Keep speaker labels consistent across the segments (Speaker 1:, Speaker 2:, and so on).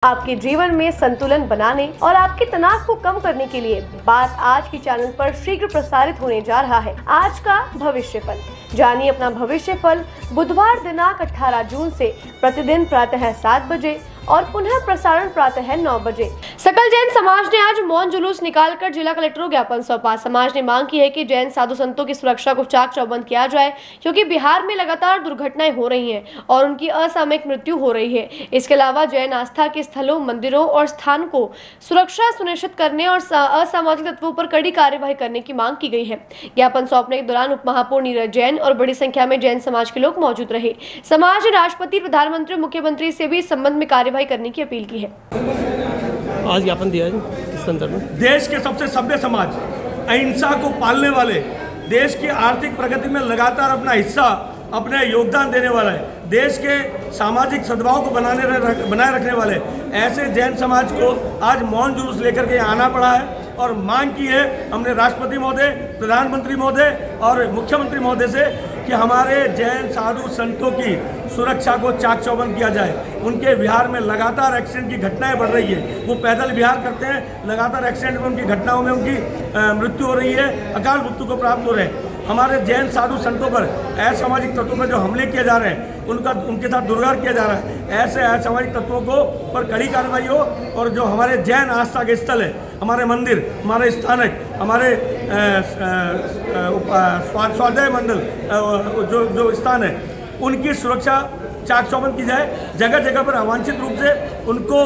Speaker 1: आपके जीवन में संतुलन बनाने और आपके तनाव को कम करने के लिए बात आज के चैनल पर शीघ्र प्रसारित होने जा रहा है। आज का भविष्य फल जानिए अपना भविष्य फल बुधवार दिनांक 18 जून से प्रतिदिन प्रातः 7 बजे और पुनः प्रसारण प्रातः 9 बजे। सकल जैन समाज ने आज मौन जुलूस निकालकर जिला कलेक्टर को ज्ञापन सौंपा। समाज ने मांग की है कि जैन साधु संतों की सुरक्षा को चाक चौबंद किया जाए, क्योंकि बिहार में लगातार दुर्घटनाएं हो रही हैं और उनकी असामयिक मृत्यु हो रही है। इसके अलावा जैन आस्था के स्थलों, मंदिरों और स्थान को सुरक्षा सुनिश्चित करने और असामाजिक तत्वों पर कड़ी कार्यवाही करने की मांग की गई है। ज्ञापन सौंपने के दौरान उप महापौर नीरज जैन और बड़ी संख्या में जैन समाज के लोग मौजूद रहे। समाज ने राष्ट्रपति, प्रधानमंत्री और मुख्यमंत्री से भी इस संबंध में कार्यवाही करने की अपील की है।
Speaker 2: आज ज्ञापन दिया है इस संदर्भ में।
Speaker 3: देश के सबसे सभ्य समाज, अहिंसा को पालने वाले, देश की आर्थिक प्रगति में लगातार अपना हिस्सा, अपने योगदान देने वाला है, देश के सामाजिक सद्भाव को बनाए रखने वाले ऐसे जैन समाज को आज मौन जुलूस लेकर के आना पड़ा है और मांग की है हमने राष्ट्रपति महोदय, प्रधानमंत्री महोदय और मुख्यमंत्री महोदय से कि हमारे जैन साधु संतों की सुरक्षा को चाक चौबंद किया जाए। उनके बिहार में लगातार एक्सीडेंट की घटनाएं बढ़ रही है, वो पैदल विहार करते हैं, लगातार एक्सीडेंट में उनकी घटनाओं में उनकी मृत्यु हो रही है, अकाल मृत्यु को प्राप्त हो रहे हैं। हमारे जैन साधु संतों पर असामाजिक तत्वों पर जो हमले किए जा रहे हैं, उनके साथ दुर्व्यवहार किया जा रहा है, ऐसे असामाजिक तत्वों को पर कड़ी कार्रवाई हो और जो हमारे जैन आस्था के स्थल है, हमारे मंदिर, हमारे स्थानक, हमारे स्वाध्याय मंडल जो स्थान है, उनकी सुरक्षा चाक चौबंद की जाए। जगह जगह पर अवांछित रूप से उनको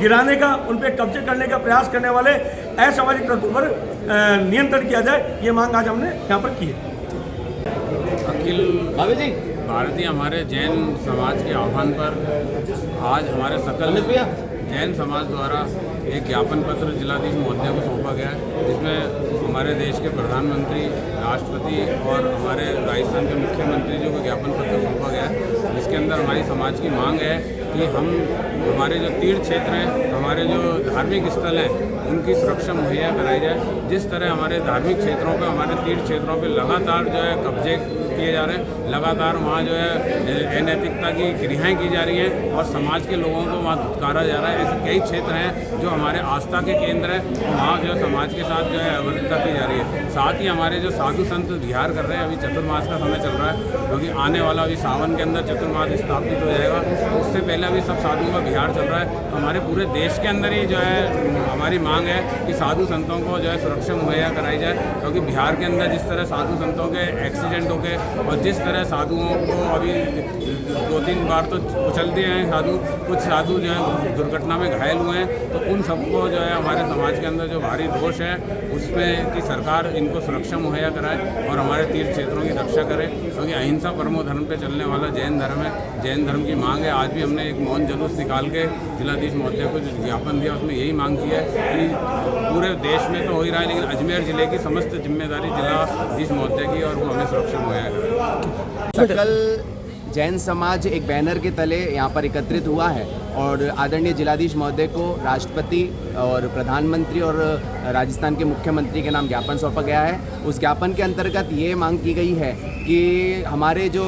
Speaker 3: गिराने का, उन पर कब्जे करने का प्रयास करने वाले असामाजिक तत्वों पर नियंत्रण किया जाए। ये मांग आज हमने यहाँ पर की है।
Speaker 4: अखिल भारतीय हमारे जैन समाज के आह्वान पर आज हमारे सकल जैन समाज द्वारा एक ज्ञापन पत्र जिलाधीश महोदय को सौंपा गया है, जिसमें हमारे देश के प्रधानमंत्री, राष्ट्रपति और हमारे राजस्थान के मुख्यमंत्री जी को ज्ञापन पत्र सौंपा गया है, जिसके अंदर हमारी समाज की मांग है कि हमारे जो तीर्थ क्षेत्र हैं, हमारे जो धार्मिक स्थल हैं, उनकी सुरक्षा मुहैया कराई जाए। जिस तरह हमारे धार्मिक क्षेत्रों पर, हमारे तीर्थ क्षेत्रों पर लगातार जो है कब्जे किए जा रहे हैं, लगातार वहाँ जो है अनैतिकता की क्रियाएँ की जा रही हैं और समाज के लोगों को वहाँ धुतकारा जा रहा है। ऐसे कई क्षेत्र हैं जो हमारे आस्था के केंद्र हैं, वहाँ जो है समाज के साथ जो है अवैधता की जा रही है। साथ ही हमारे जो साधु संत विहार कर रहे हैं, अभी चतुर्मास का समय चल रहा है, क्योंकि आने वाला अभी सावन के अंदर चतुर्मास स्थापित हो जाएगा, उससे पहले अभी सब साधुओं का विहार चल रहा है। हमारे पूरे देश के अंदर ही जो है हमारी मांग है कि साधु संतों को जो है सुरक्षा मुहैया कराई जाए, क्योंकि बिहार के अंदर जिस तरह साधु संतों के एक्सीडेंट हो गए और जिस तरह साधुओं को अभी 2-3 बार तो कुचल दिए हैं साधु, कुछ साधु जो है दुर्घटना में घायल हुए हैं, तो उन सबको जो है हमारे समाज के अंदर जो भारी दोष है उसमें कि सरकार इनको सुरक्षा मुहैया कराए और हमारे तीर्थ क्षेत्रों की रक्षा करे, क्योंकि अहिंसा परमो धर्म पे चलने वाला जैन धर्म है। जैन धर्म की मांग है। आज भी हमने एक मौन जुलूस निकाल के जिलाधीश महोदय को जो ज्ञापन दिया, उसमें यही मांग की है कि पूरे देश में तो हो ही रहा है, लेकिन अजमेर जिले की समस्त जिम्मेदारी जिलाधीश महोदय की और वो हमें सुरक्षा मुहैया करे।
Speaker 5: सकल जैन समाज एक बैनर के तले यहाँ पर एकत्रित हुआ है और आदरणीय जिलाधीश महोदय को राष्ट्रपति और प्रधानमंत्री और राजस्थान के मुख्यमंत्री के नाम ज्ञापन सौंपा गया है। उस ज्ञापन के अंतर्गत ये मांग की गई है कि हमारे जो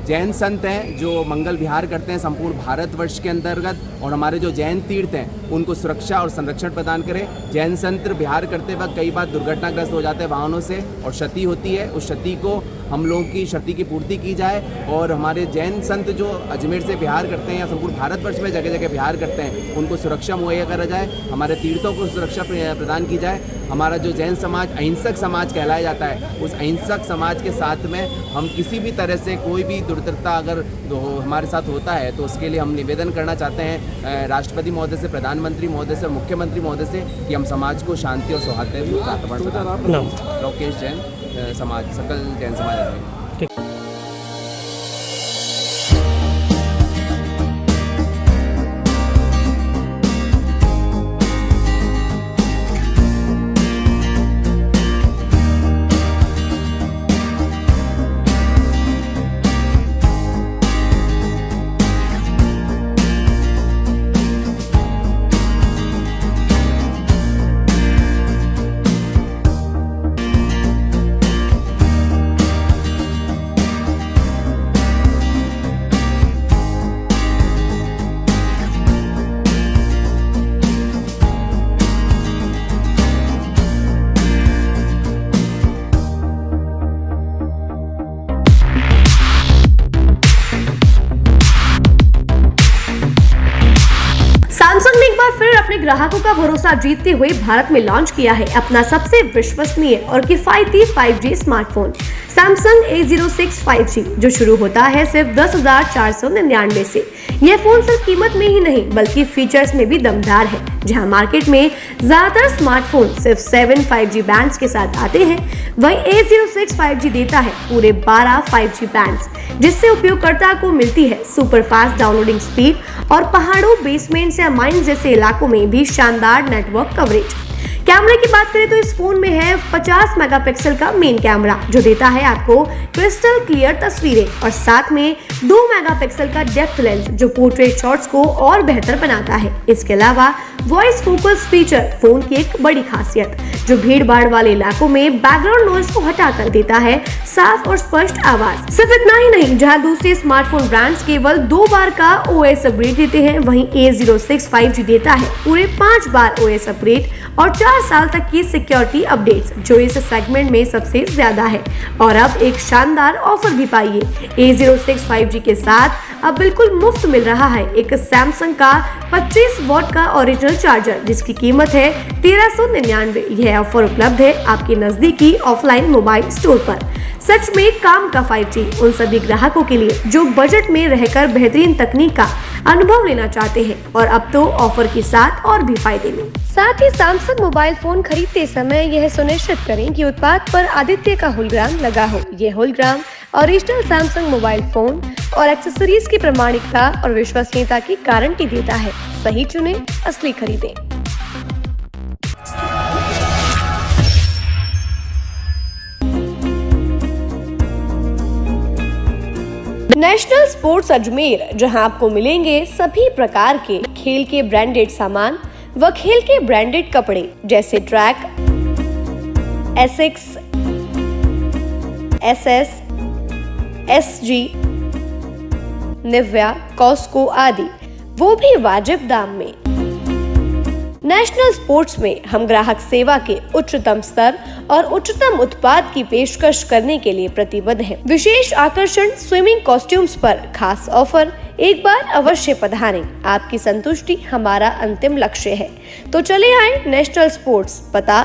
Speaker 5: जैन संत हैं जो मंगल विहार करते हैं संपूर्ण भारतवर्ष के अंतर्गत, और हमारे जो जैन तीर्थ हैं उनको सुरक्षा और संरक्षण प्रदान करें। जैन संत विहार करते वक्त कई बार दुर्घटनाग्रस्त हो जाते हैं वाहनों से और क्षति होती है, उस क्षति को हम लोगों की क्षति की पूर्ति की जाए और हमारे जैन संत जो अजमेर से विहार करते हैं या संपूर्ण भारतवर्ष में जगह जगह विहार करते हैं उनको सुरक्षा मुहैया करा जाए, हमारे तीर्थों को सुरक्षा प्रदान की जाए। हमारा जो जैन समाज अहिंसक समाज कहलाया जाता है, उस अहिंसक समाज के साथ में हम किसी भी तरह से कोई भी दुर्धर्ता अगर हमारे साथ होता है तो उसके लिए हम निवेदन करना चाहते हैं राष्ट्रपति महोदय से, प्रधानमंत्री महोदय से और मुख्यमंत्री महोदय से कि हम समाज को शांति और सौहार्द वातावरण। लोकेश जैन, समाज सकल जैन समाज।
Speaker 1: सैमसंग ने एक बार फिर अपने ग्राहकों का भरोसा जीतते हुए भारत में लॉन्च किया है अपना सबसे विश्वसनीय और किफायती 5G smartphone Samsung A06 5G, जो शुरू होता है सिर्फ 10,499 से। यह फोन सिर्फ कीमत में ही नहीं बल्कि फीचर्स में भी दमदार है। जहां मार्केट में ज्यादातर स्मार्टफोन सिर्फ 7 5G बैंड्स के साथ आते हैं, वहीं A06 5G देता है पूरे 12 5G बैंड्स, जिससे उपयोगकर्ता को मिलती है सुपर फास्ट डाउनलोडिंग स्पीड और पहाड़ों, बेसमेंट्स या माइंस जैसे इलाकों में भी शानदार नेटवर्क कवरेज। कैमरे की बात करें तो इस फोन में है 50 मेगापिक्सल का मेन कैमरा, जो देता है आपको क्रिस्टल क्लियर तस्वीरें, और साथ में 2 मेगापिक्सल का डेप्थ लेंस, जो पोर्ट्रेट शॉट्स को और बेहतर बनाता है। इसके अलावा वॉइस फोकस फीचर फोन की एक बड़ी खासियत, जो भीड़ भाड़ वाले इलाकों में बैकग्राउंड नॉइज को हटाकर देता है साफ और स्पष्ट आवाज। सिर्फ इतना ही नहीं, जहां दूसरे स्मार्टफोन ब्रांड्स केवल 2 बार का OS अपग्रेड देते हैं, वहीं A06 5G देता है पूरे 5 बार OS अपग्रेड और 4 साल तक की सिक्योरिटी अपडेट्स, जो इस सेगमेंट में सबसे ज्यादा है। और अब एक शानदार ऑफर भी पाइए। A06 5G के साथ अब बिल्कुल मुफ्त मिल रहा है एक सैमसंग का 25 वॉट का ओरिजिनल चार्जर, जिसकी कीमत है 1399। यह ऑफर उपलब्ध है आपके नजदीकी ऑफलाइन मोबाइल स्टोर पर। सच में काम का 5G उन सभी ग्राहकों के लिए जो बजट में रहकर बेहतरीन तकनीक का अनुभव लेना चाहते हैं, और अब तो ऑफर के साथ और भी फायदे में। साथ ही सैमसंग मोबाइल फोन खरीदते समय यह सुनिश्चित करें कि उत्पाद पर आदित्य का होलोग्राम लगा हो। यह hologram original Samsung mobile phone और एक्सेसरीज की प्रामाणिकता और विश्वसनीयता की गारंटी देता है। सही चुने, असली खरीदें। नेशनल स्पोर्ट्स अजमेर, जहां आपको मिलेंगे सभी प्रकार के खेल के ब्रांडेड सामान व खेल के ब्रांडेड कपड़े, जैसे track, Asics, SS, SG, Nivia, Cosco आदि, वो भी वाजिब दाम में। नेशनल स्पोर्ट्स में हम ग्राहक सेवा के उच्चतम स्तर और उच्चतम उत्पाद की पेशकश करने के लिए प्रतिबद्ध हैं। विशेष आकर्षण स्विमिंग कॉस्ट्यूम्स पर खास ऑफर। एक बार अवश्य पधारें, आपकी संतुष्टि हमारा अंतिम लक्ष्य है। तो चले आए नेशनल स्पोर्ट्स, पता